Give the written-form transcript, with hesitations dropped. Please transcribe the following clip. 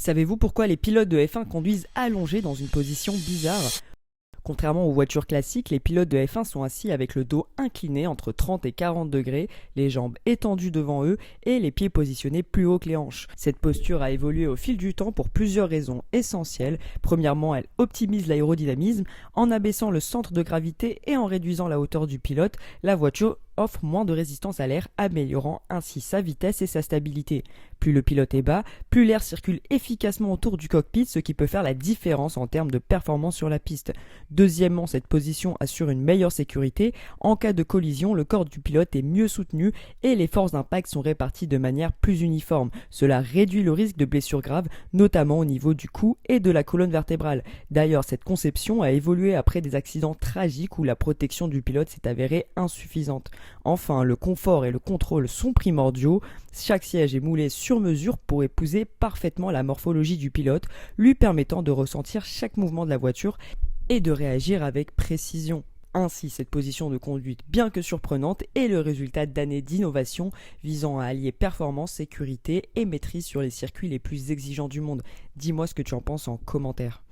Savez-vous pourquoi les pilotes de F1 conduisent allongés dans une position bizarre ? Contrairement aux voitures classiques, les pilotes de F1 sont assis avec le dos incliné entre 30 et 40 degrés, les jambes étendues devant eux et les pieds positionnés plus haut que les hanches. Cette posture a évolué au fil du temps pour plusieurs raisons essentielles. Premièrement, elle optimise l'aérodynamisme. En abaissant le centre de gravité et en réduisant la hauteur du pilote, la voiture offre moins de résistance à l'air, améliorant ainsi sa vitesse et sa stabilité. Plus le pilote est bas, plus l'air circule efficacement autour du cockpit, ce qui peut faire la différence en termes de performance sur la piste. Deuxièmement, cette position assure une meilleure sécurité. En cas de collision, le corps du pilote est mieux soutenu et les forces d'impact sont réparties de manière plus uniforme. Cela réduit le risque de blessures graves, notamment au niveau du cou et de la colonne vertébrale. D'ailleurs, cette conception a évolué après des accidents tragiques où la protection du pilote s'est avérée insuffisante. Enfin, le confort et le contrôle sont primordiaux. Chaque siège est moulé sur mesure pour épouser parfaitement la morphologie du pilote, lui permettant de ressentir chaque mouvement de la voiture et de réagir avec précision. Ainsi, cette position de conduite, bien que surprenante, est le résultat d'années d'innovation visant à allier performance, sécurité et maîtrise sur les circuits les plus exigeants du monde. Dis-moi ce que tu en penses en commentaire.